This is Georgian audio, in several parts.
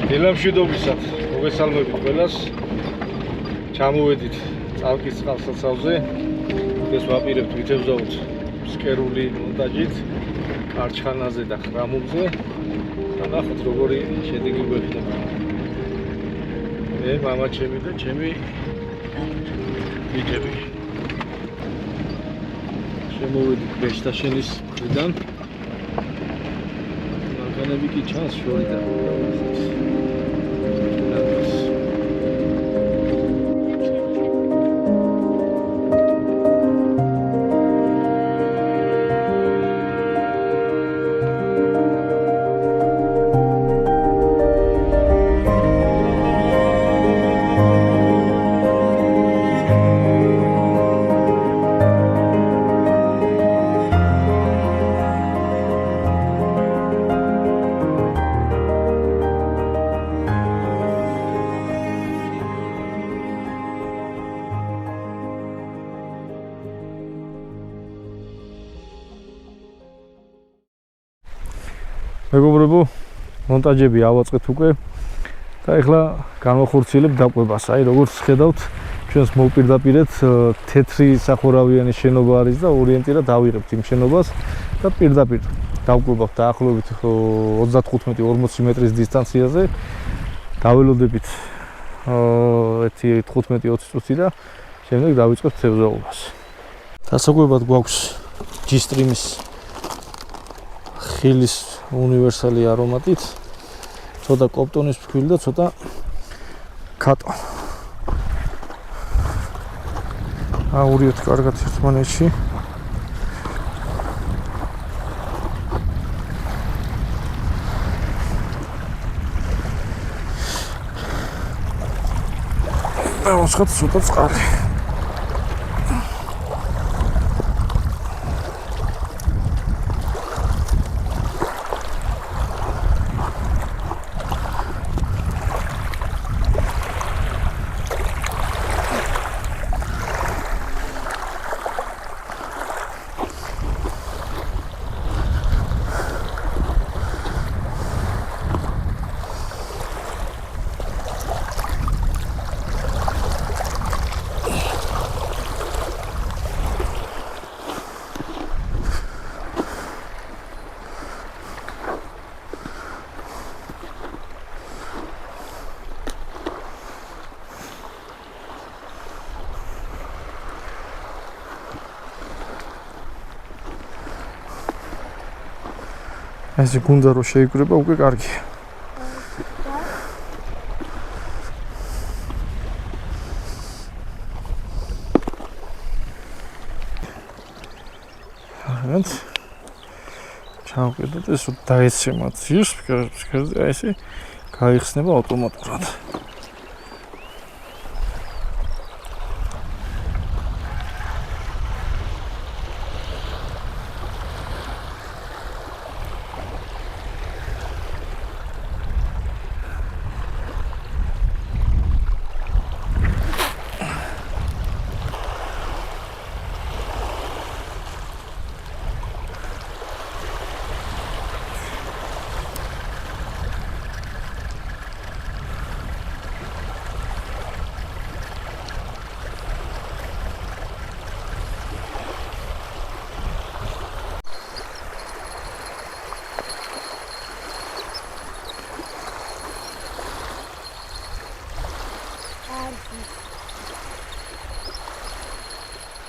დილამშვიდობისად მოგესალმებით ყველას. ჩამოვედით წალკის წყალსაცავზე. ეს ვაპირებთ ვიწევზაოთ სკერული მონტაჟით კარჩხანაზე და ხრამულზე. და ნახოთ როგორი შედეგი გვექნება. მე მამა ჩემი და ჩემი ბიჭები. შემოვედით ბეშტაშენის მხრიდან. მანქანები კი ჩანს შორიდან. მეგობრებო, მონტაჟები ავაწყეთ უკვე და ეხლა განვახორციელებთ დაკვებას. აი, როგორც ხედავთ, ჩვენს მოპირდაპირეთ თეთრი სახურავიანი შენობა არის და ორიენტირად ავიღებთ იმ შენობას და პირდაპირ დავკვებავთ დაახლოებით 35-40 მეტრის დისტანციაზე. დაველოდებით 15-20 წუთი და შემდეგ დავიწყებთ თევზაობას. დასაკვებად გვაქვს G-Stream-ის ხილის უნივერსალი არომატით, ცოტა კოპტონის ფქვილი და ცოტა კატო. აურიოთ კარგად ერთმანეთში. დავასხოთ ცოტა წყალი. ესე გუნდა რომ შეიკრება უკვე კარგია. ახლა ჩავყიდოთ ეს დაეცემათ ძირს, ფიქრობთ ესე გაიხსნება ავტომატურად.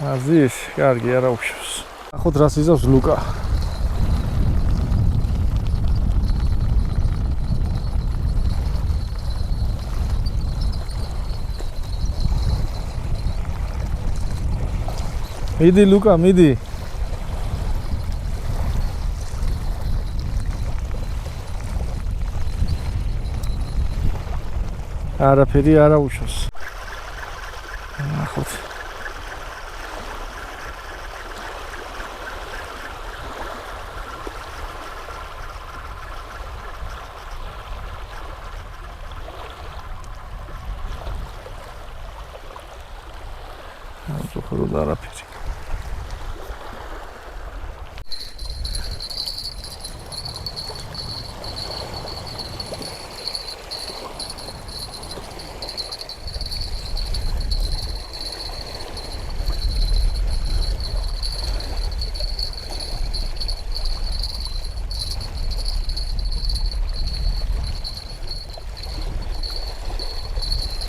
აზის, კარგი, არა უშვს. ახოთ რას იზავს ლუკა. მიდი ლუკა, მიდი. არაფერი არა უშვს. ახოთ ზოხრო და არაფერი.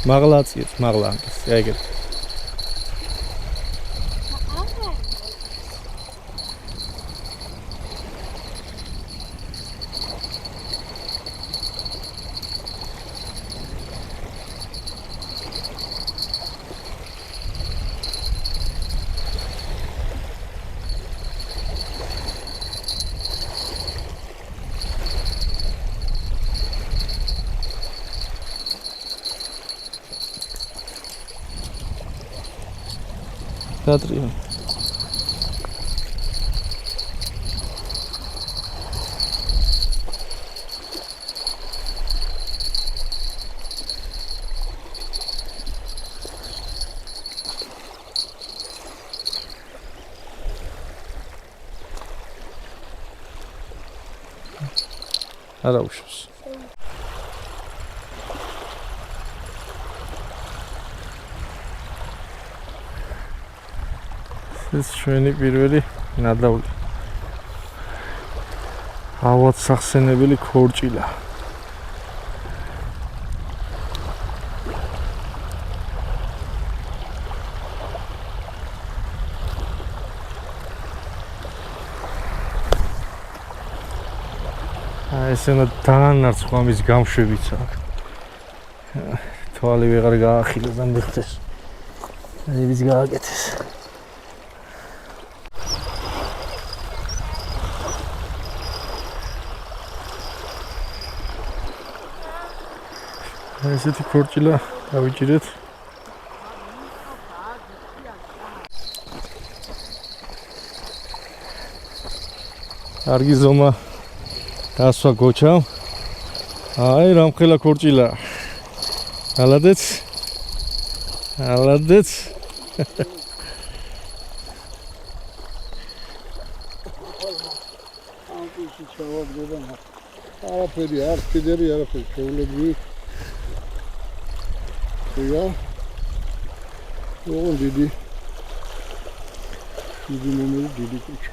მაღლა აწიეთ, მაღლა ამის. ეგეთ. Teatrino. Araújos. ეს ჩვენი პირველი ნადავლი. ავადსახსენებელი ქორჭილა. ესენა დაანარცხვა მის გამშვებიც აქვს. თვალი ვეღარ გაახილეს და მიხდეს. ეს გააკეთეს. ესეთი ქორჭილა დავიჭირეთ. კარგი ზომა დასვა გოჩამ. აი რამხელა ქორჭილა. ალადეც. არაფერი არ ფიდერი არაფერი შეულები. Ja, oh, Didi numero Didi kuch.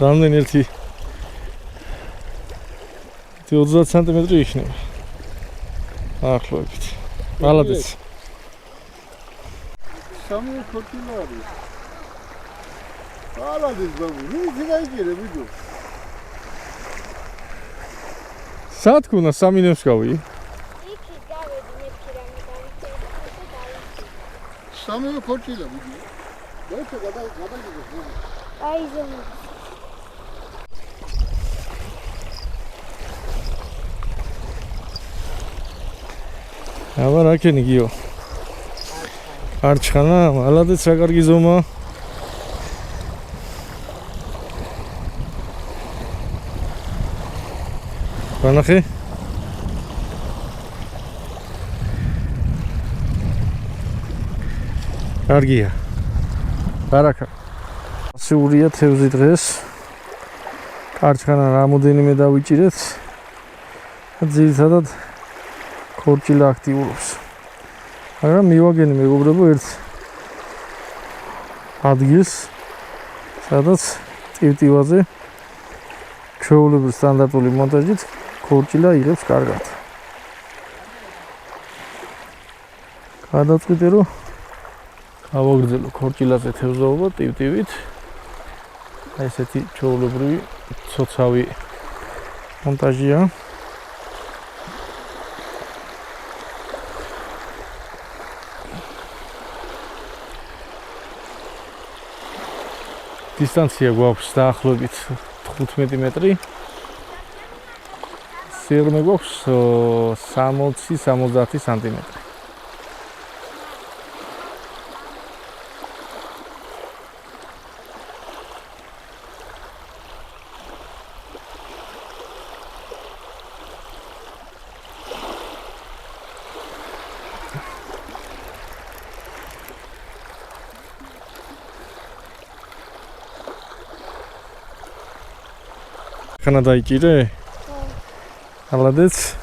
რამდენი ერთი 30 სანტიმეტრი იქნება. ახლობით. ალადეც. სამი ქორჭილა არის. ალადეც ბაბუ, ნუ გაიგერე ვიდეო. სად ქუნა სამინევსკავი? იქი გავედი მეთქი რამე დავიწერე. სამი ქორჭილა ვიდეო. დაიწყო გადაგიგო. აი ზომა. აბა რა ქენი გიო? არჩხანა, ალადეც რა კარგი ზომა. განახე? კარგია. ბარაკა. ასეულია თევზი დღეს. არჩხანა რამოდენიმე დავიჭირეთ. ძირითადად ქორჭილა აქტიურობს. მაგრამ მივაგენი მეგობრებო ერთ ადგილს, სადაც ტივტივაზე ჩვეულებრივ სტანდარტული მონტაჟით ქორჭილა იღებს კარგად. გადავწყვიტე რომ გავაგრძელო ქორჭილაზე თევზაობა ტივტივით. ესეთი ჩვეულებრივი ცოცავი მონტაჟია. დისტანცია გვაქვს დაახლოებით 15 მეტრი. სიღრმე გვაქვს 60-70 სანტიმეტრი. ხანა დაიჭირე? молодец.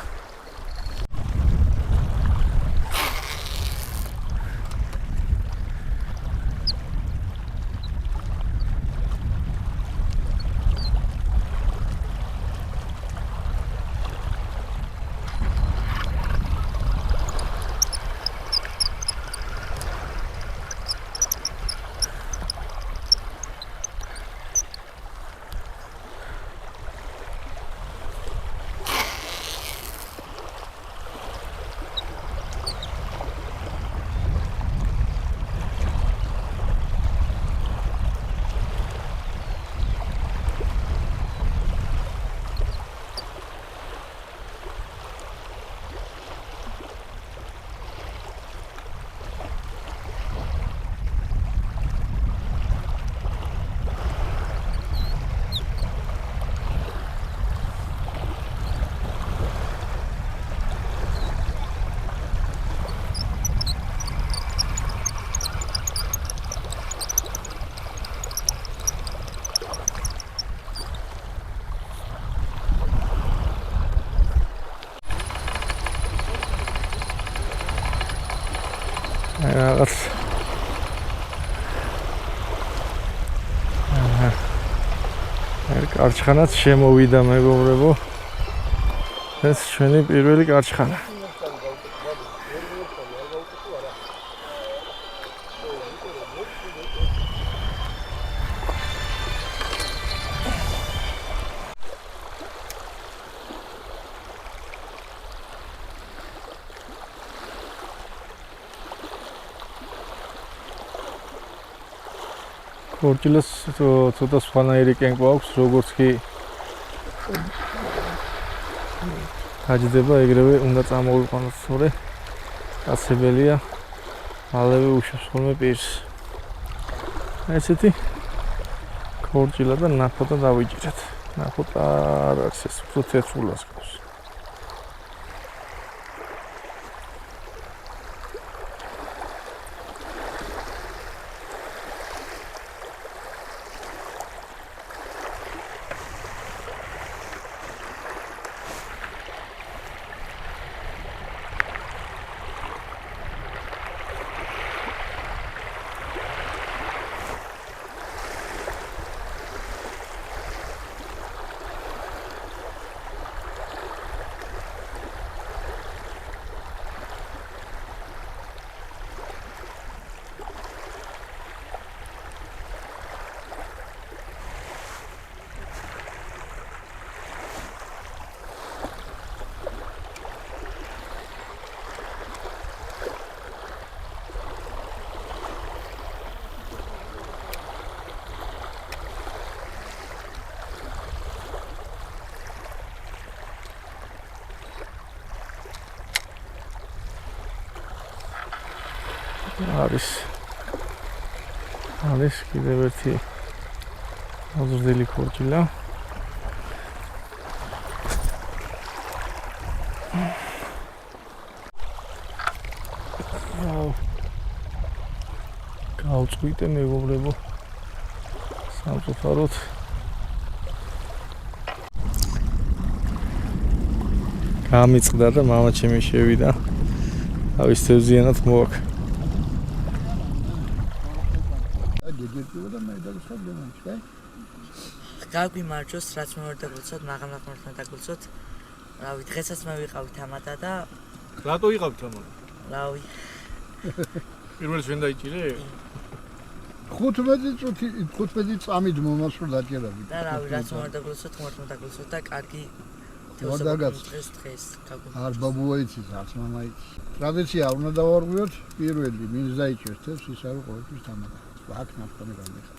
რაღაც კარჩხანაც შემოვიდა მეგობრებო. ეს ჩვენი პირველი კარჩხანა. ქორჭილას ცოტა სხვანაირი კენკვა აქვს, როგორც კი გაჯდება, ეგრევე უნდა წამოვიყვანოთ, თორე კაცებელია, მალევე უშვებს ხოლმე პირს. ესეთი ქორჭილა და ნაფოტა დავიჭირეთ. ნაფოტა არ არის ეს, უფრო თეთრულას გავს. არის კიდევ ერთი მოზრდილი ქორჭილა. გავწვიდე მეგობრებო სამწუხაროდ. გამიწყდა და მამაჩემი შევიდა. თავის თევზიანად მოაქ. გაგვიმარჯოს, რაც მოვარდაგულცოთ, მაღალმაღალთან დაგულცოთ. რავი, დღესაც მოვიყავით ამადა და რატო იყავთ ამადა? რავი. პირველს ვენ დაიჭირე? 15 წამით მომასვლა დაჭერები. და რავი, რაც მოვარდაგულცოთ, ხმართმა დაგულცოთ და კარგი დღეს არ ბაბუა იცის, არც მამა იცის. ტრადიცია უნდა დავარღვიოთ, პირველი მინს დაიჭერს თევზს, ის არის ყოველთვის თამადა. აქ ნახტომი გამიხარ.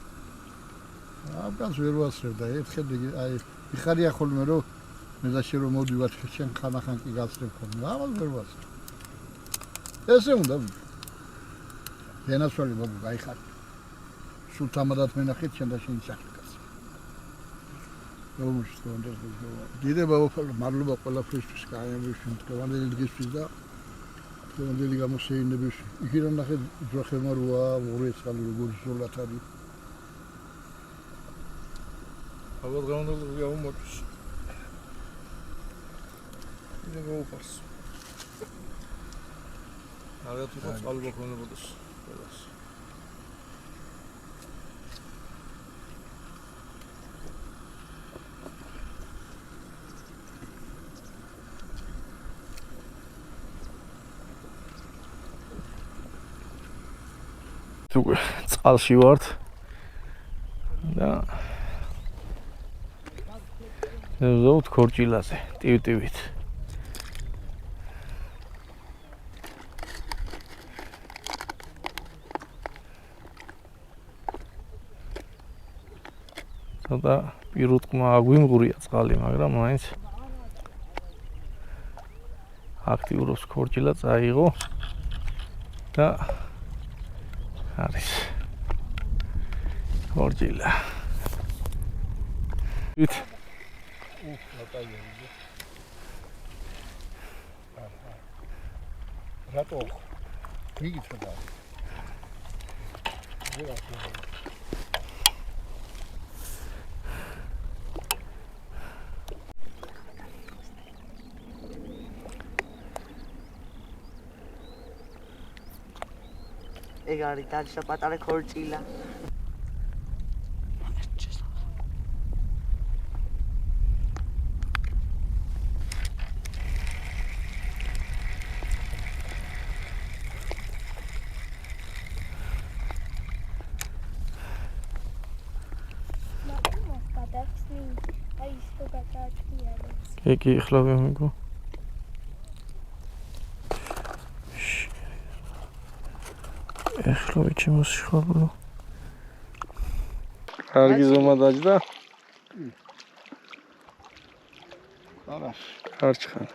აბგანს ვერ ვასწრებდა, ერთხელ აი მიხარია ხოლმე რომ მეზაში რომ მოდივარ შენ ხანახან კი გასწრებ ხოლმე. ამას ვერ ვასწრებ. ესე უნდა. დენასვალი ბაბუ გაიხარ. სულ თამადად მენახეთ შენ და შენი სახლი კაცი. რომუშტონდეს დიდე ბაბა მადლობა ყველაფრისთვის, კაიამისთვის, კავანდელი დღისთვის და კავანდელი გამოსეინების. იქიდან ნახეთ ძროხემა როა, ორი წალი როგორ ზოლად არის. ალბათ გამონდებული გამომოწვის. 이제 먹어봤어. 나가 두고 쌀로 거는 것도 몰랐어. 두고 წყალში ვართ და ზოგ ქორჭილაზე ტივტივით ცოტა პირუტყმა აგვიმღვრია წყალი, მაგრამ მაინც აქტიურობს ქორჭილა წაიღო და არის ქორჭილა. ვით რატო? მიგიწვა და. ეგ არის დაჭა პატარა ქორჭილა. Εκεί χλάβει αμικό. Χλάβει και μας σχόλου. Αργίζομαι τάჭτα. Άρα. Άρτσχαν.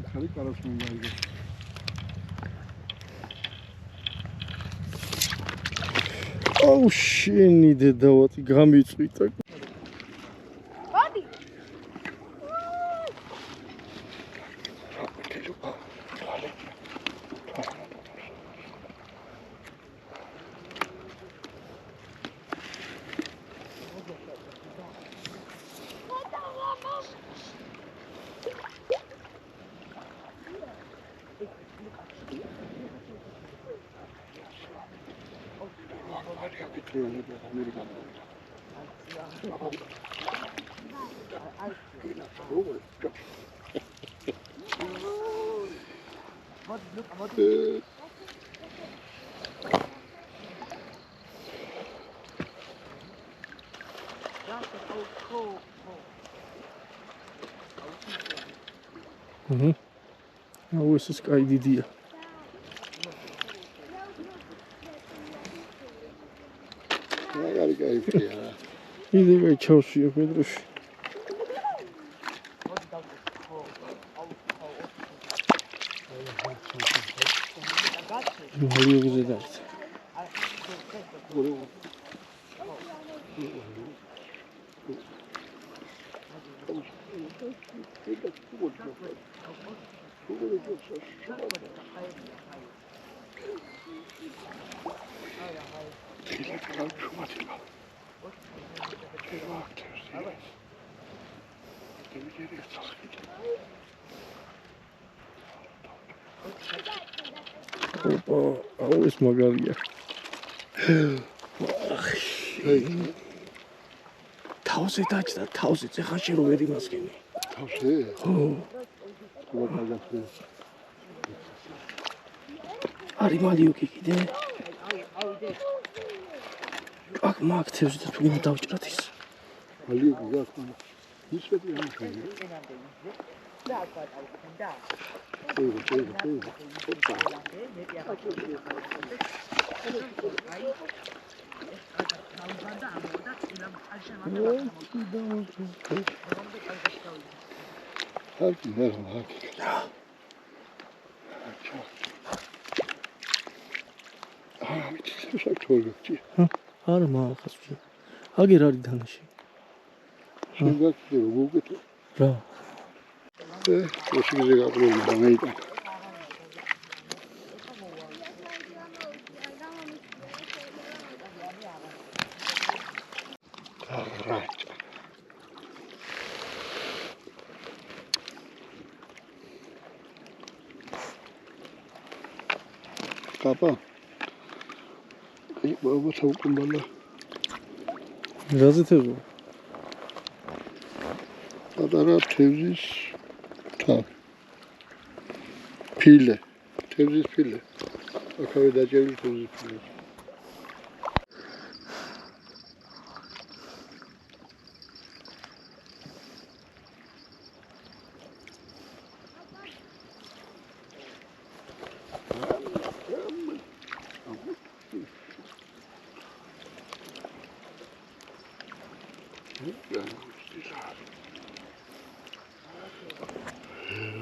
Ხარი კარას მომაიგე. აუ შენი დედავათი გამიწვიტა. მოდი. აუ ეს სკაი დიდია. მაგარი кайფია. იდება ჩავშია პედროში. მოლიოგზე დაიცა. აუ ეს მაგარია. თავზე დაჭდა, თავზე ეხაში რო ვერ იმასკენი. თავზე? ხო. მოკლედ. არის მალიოკი კიდე. აქ მაგთევს და თუ იმ დავჭრათ ის. მალიოკი გახმა. ისეთი არ ხდება. Haki, ne haki. Bitti, çok gökçe. არა მაგას ვჭი. აგერ არის დანაში. Şimdi gidiyor, bu gidiyor. რა. O şimdi kapılıyor, bana iyi. Kapa. Baba tavuk kumbala. გაზეთებო. Adara tevzis ta. Pile. Tevzis pile. Akaveda ceviz tevzis pile.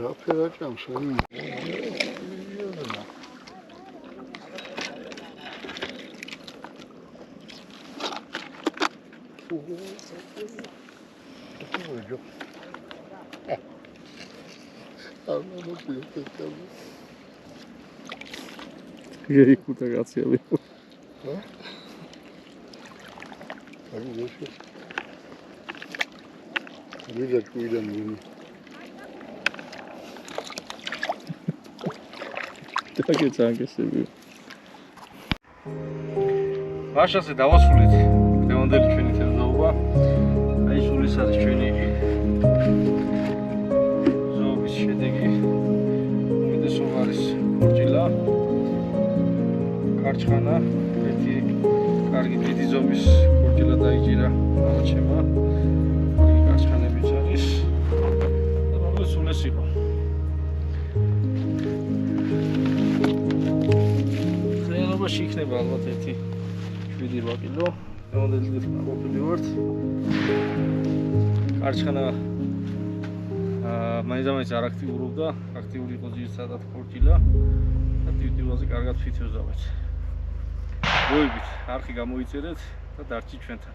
Yapacağım sana. გეიქუთა კაცები. Hadi görüşürüz. Güzel kuyudan bunu. დაგეცანგესები. მაშასე დავასრულეთ დღევანდელი ჩვენი თევზაობა. აი სულ ეს არის ჩვენი ზოობის შედეგი. უმეტესობა არის ქორჭილა, კარჩხანა, ერთი კარგი დიდი ზომის ქორჭილა დაიჭირა აღმოჩემა. კარგი კარჩხანებიც არის. და მოგეს სულ ეს იყო. იქნება ალბათ 1-7 კილო. მოდელი დღეს ყოფილი ვართ. კარჩხანა მაინც არ აქტიურობდა, აქტიური იყო ძირითადად ქორჭილა და ტივტივაზე კარგად ფითევზავეთ. მოიგით, არხი გამოიწერეთ და დარჩით ჩვენთან.